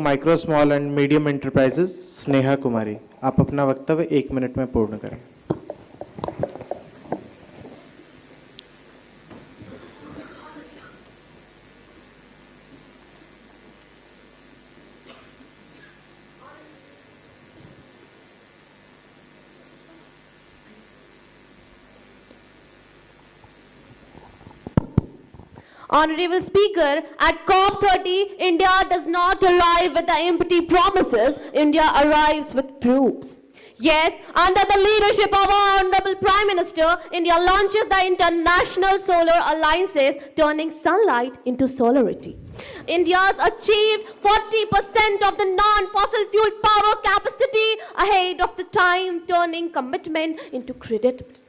Micro small and medium enterprises Sneha Kumari, आप अपना वक्तव्य 1 मिनट में पूर्ण करें। Honorable Speaker, at COP30, India does not arrive with the empty promises, India arrives with proofs. Yes, under the leadership of our Honorable Prime Minister, India launches the International Solar Alliances, turning sunlight into solarity. India has achieved 40% of the non-fossil fuel power capacity ahead of the time, turning commitment into credibility.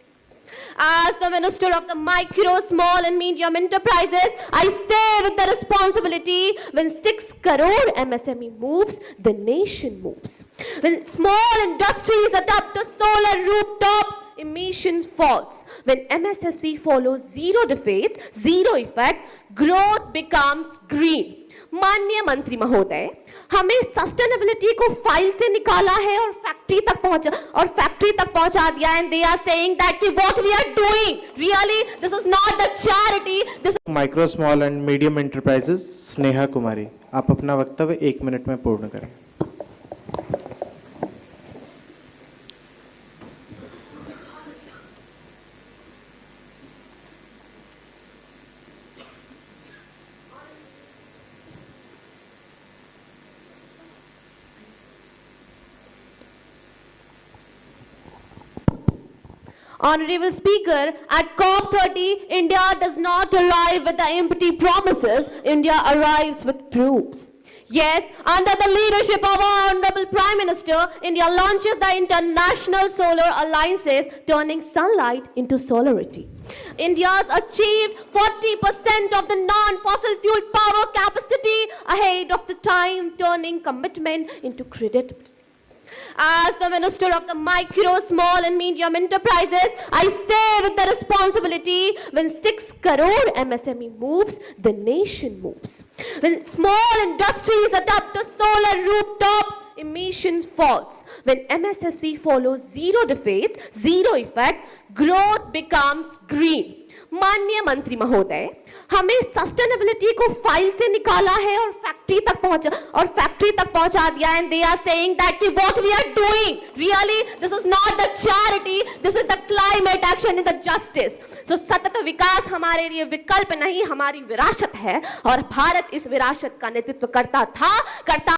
As the Minister of the Micro, Small and Medium Enterprises, I say with the responsibility, when 6 crore MSME moves, the nation moves. When small industries adopt the solar rooftops, emissions falls. When MSFC follows zero defeats, zero effect, growth becomes green. माननीय मंत्री महोदय, हमें sustainability को file से निकाला है और factory तक पहुंचा दिया है, and they are saying that कि what we are doing really this is not the charity, this micro small and medium enterprises Sneha Kumari, आप अपना वक्तव्य 1 मिनट में पूर्ण करें। Honorable Speaker, at COP30, India does not arrive with the empty promises, India arrives with proofs. Yes, under the leadership of our Honorable Prime Minister, India launches the International Solar Alliances, turning sunlight into solarity. India has achieved 40% of the non-fossil fuel power capacity ahead of the time, turning commitment into credibility. As the Minister of the Micro, Small and Medium Enterprises, I say with the responsibility, when 6 crore MSME moves, the nation moves. When small industries adopt the solar rooftops, emissions falls. When MSFC follows zero defeats, zero effect, growth becomes green. माननीय मंत्री महोदय, हमें sustainability को file से निकाला है और factory तक पहुंचा दिया है, and they are saying that कि what we are doing really this is not the charity, this is the climate action in the justice. So सतत विकास हमारे लिए विकल्प नहीं, हमारी विरासत है और भारत इस विरासत का नेतृत्व करता था, करता